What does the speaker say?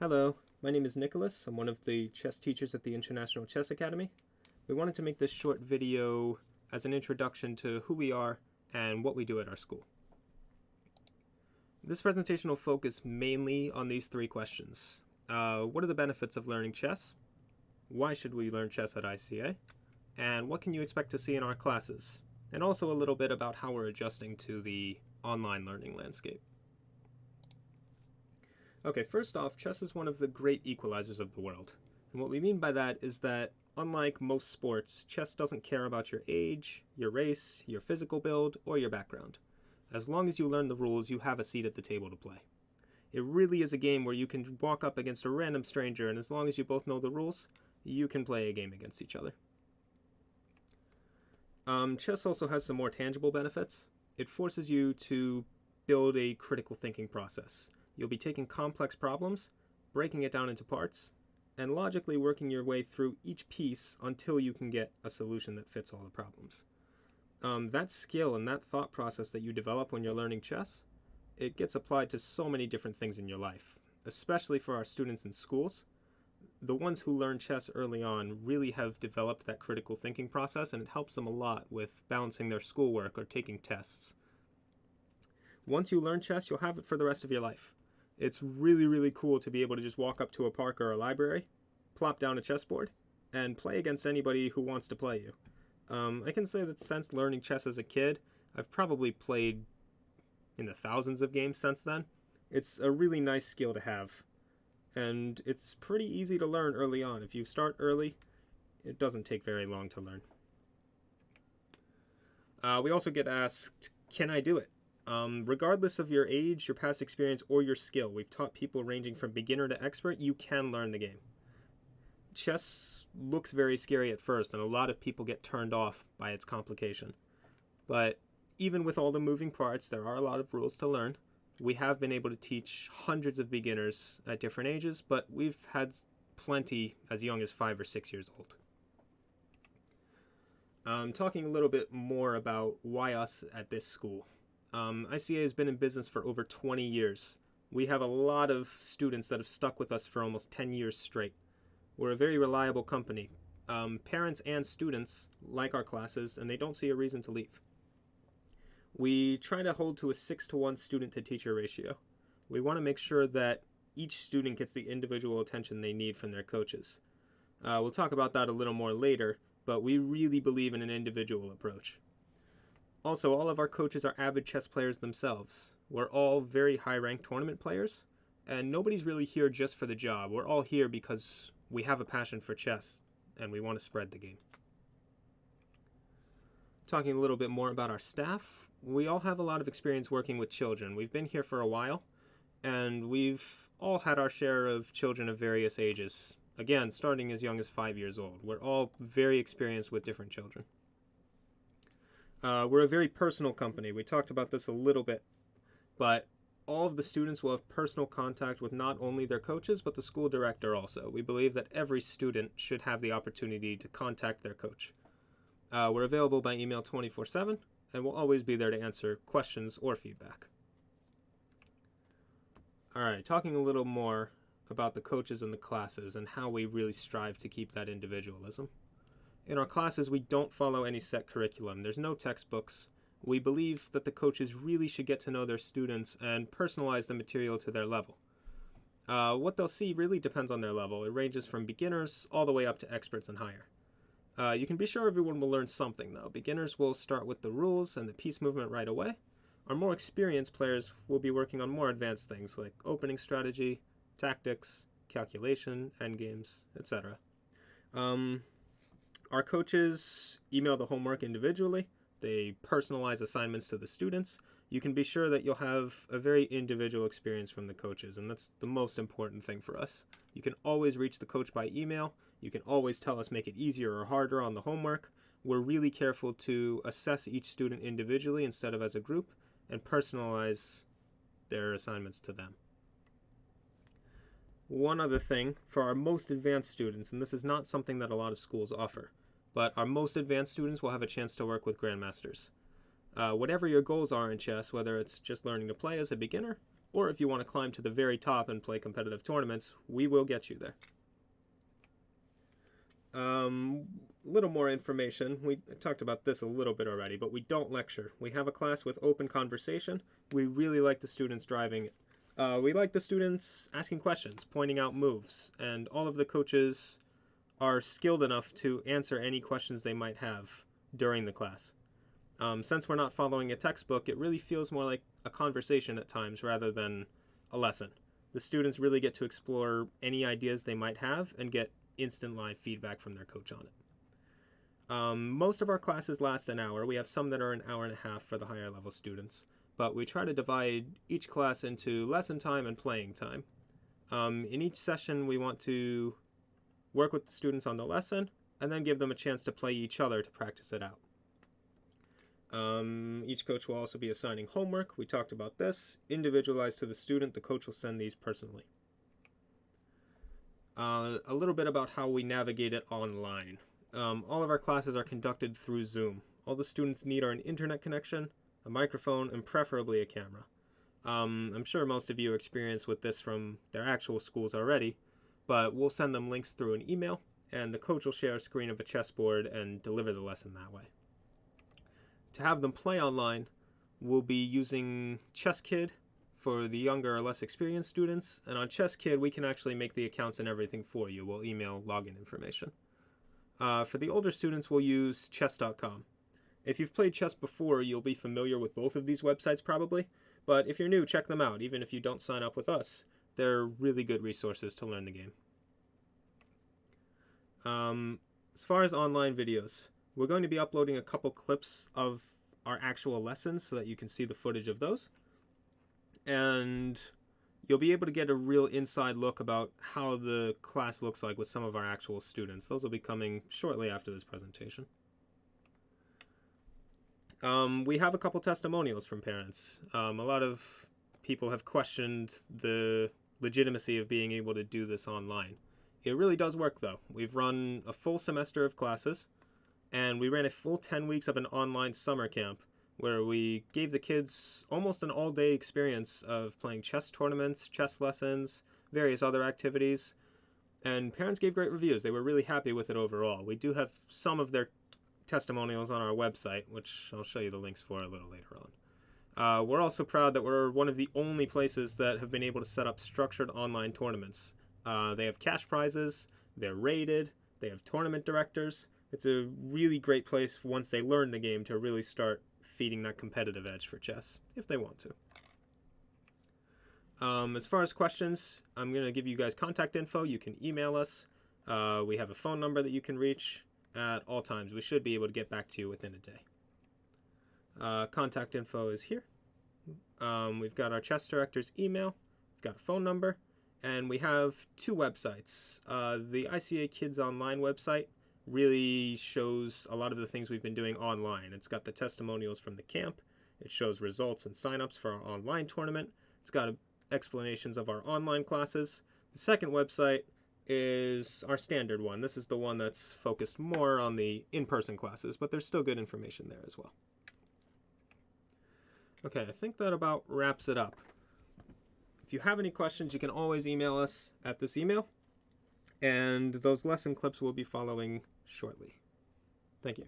Hello, my name is Nicholas. I'm one of the chess teachers at the International Chess Academy. We wanted to make this short video as an introduction to who we are and what we do at our school. This presentation will focus mainly on these three questions. What are the benefits of learning chess? Why should we learn chess at ICA? And what can you expect to see in our classes? And also a little bit about how we're adjusting to the online learning landscape. Okay, first off, chess is one of the great equalizers of the world. And what we mean by that is that, unlike most sports, chess doesn't care about your age, your race, your physical build, or your background. As long as you learn the rules, you have a seat at the table to play. It really is a game where you can walk up against a random stranger, and as long as you both know the rules, you can play a game against each other. Chess also has some more tangible benefits. It forces you to build a critical thinking process. You'll be taking complex problems, breaking it down into parts, and logically working your way through each piece until you can get a solution that fits all the problems. That skill and that thought process that you develop when you're learning chess, it gets applied to so many different things in your life, especially for our students in schools. The ones who learn chess early on really have developed that critical thinking process, and it helps them a lot with balancing their schoolwork or taking tests. Once you learn chess, you'll have it for the rest of your life. It's really, really cool to be able to just walk up to a park or a library, plop down a chessboard, and play against anybody who wants to play you. I can say that since learning chess as a kid, I've probably played in the thousands of games since then. It's a really nice skill to have, and it's pretty easy to learn early on. If you start early, it doesn't take very long to learn. We also get asked, can I do it? Regardless of your age, your past experience, or your skill, we've taught people ranging from beginner to expert, you can learn the game. Chess looks very scary at first, and a lot of people get turned off by its complication. But even with all the moving parts, there are a lot of rules to learn. We have been able to teach hundreds of beginners at different ages, but we've had plenty as young as 5 or 6 years old. Talking a little bit more about why us at this school. ICA has been in business for over 20 years. We have a lot of students that have stuck with us for almost 10 years straight. We're a very reliable company. Parents and students like our classes, and they don't see a reason to leave. We try to hold to a 6-to-1 student-to-teacher ratio. We want to make sure that each student gets the individual attention they need from their coaches. We'll talk about that a little more later, but we really believe in an individual approach. Also, all of our coaches are avid chess players themselves. We're all very high-ranked tournament players, and nobody's really here just for the job. We're all here because we have a passion for chess, and we want to spread the game. Talking a little bit more about our staff, we all have a lot of experience working with children. We've been here for a while, and we've all had our share of children of various ages. Again, starting as young as 5 years old. We're all very experienced with different children. We're a very personal company. We talked about this a little bit, but all of the students will have personal contact with not only their coaches, but the school director also. We believe that every student should have the opportunity to contact their coach. We're available by email 24/7, and we'll always be there to answer questions or feedback. All right, talking a little more about the coaches and the classes and how we really strive to keep that individualism. In our classes, we don't follow any set curriculum. There's no textbooks. We believe that the coaches really should get to know their students and personalize the material to their level. What they'll see really depends on their level. It ranges from beginners all the way up to experts and higher. You can be sure everyone will learn something, though. Beginners will start with the rules and the piece movement right away. Our more experienced players will be working on more advanced things like opening strategy, tactics, calculation, endgames, etc. Our coaches email the homework individually. They personalize assignments to the students. You can be sure that you'll have a very individual experience from the coaches, and that's the most important thing for us. You can always reach the coach by email. You can always tell us make it easier or harder on the homework. We're really careful to assess each student individually instead of as a group and personalize their assignments to them. One other thing, for our most advanced students, and this is not something that a lot of schools offer, but our most advanced students will have a chance to work with grandmasters. Whatever your goals are in chess, whether it's just learning to play as a beginner or if you want to climb to the very top and play competitive tournaments, we will get you there. Little more information. We talked about this a little bit already, but we don't lecture. We have a class with open conversation. We really like the students driving it. We like the students asking questions, pointing out moves, and all of the coaches are skilled enough to answer any questions they might have during the class. Since we're not following a textbook, it really feels more like a conversation at times rather than a lesson. The students really get to explore any ideas they might have and get instant live feedback from their coach on it. Most of our classes last an hour. We have some that are an hour and a half for the higher level students, but we try to divide each class into lesson time and playing time. In each session, we want to work with the students on the lesson and then give them a chance to play each other to practice it out. Each coach will also be assigning homework. We talked about this. Individualized to the student, the coach will send these personally. A little bit about how we navigate it online. All of our classes are conducted through Zoom. All the students need are an internet connection, a microphone, and preferably a camera. I'm sure most of you are experienced with this from their actual schools already, but we'll send them links through an email, and the coach will share a screen of a chessboard and deliver the lesson that way. To have them play online, we'll be using ChessKid for the younger or less experienced students, and on ChessKid we can actually make the accounts and everything for you. We'll email login information. For the older students, we'll use chess.com. If you've played chess before, you'll be familiar with both of these websites probably, but if you're new, check them out. Even if you don't sign up with us, they're really good resources to learn the game. As far as online videos, we're going to be uploading a couple clips of our actual lessons so that you can see the footage of those. And you'll be able to get a real inside look about how the class looks like with some of our actual students. Those will be coming shortly after this presentation. We have a couple testimonials from parents. A lot of people have questioned the legitimacy of being able to do this online. It really does work though. We've run a full semester of classes, and we ran a full 10 weeks of an online summer camp where we gave the kids almost an all-day experience of playing chess tournaments, chess lessons, various other activities, and parents gave great reviews. They were really happy with it overall. We do have some of their testimonials on our website, which I'll show you the links for a little later on. We're also proud that we're one of the only places that have been able to set up structured online tournaments. They have cash prizes, they're rated, they have tournament directors. It's a really great place once they learn the game to really start feeding that competitive edge for chess, if they want to. As far as questions, I'm going to give you guys contact info. You can email us. We have a phone number that you can reach at all times. We should be able to get back to you within a day. Contact info is here. We've got our chess director's email. We've got a phone number. And we have two websites. The ICA Kids Online website really shows a lot of the things we've been doing online. It's got the testimonials from the camp. It shows results and signups for our online tournament. It's got explanations of our online classes. The second website is our standard one. This is the one that's focused more on the in-person classes, but there's still good information there as well. Okay, I think that about wraps it up. If you have any questions, you can always email us at this email, and those lesson clips will be following shortly. Thank you.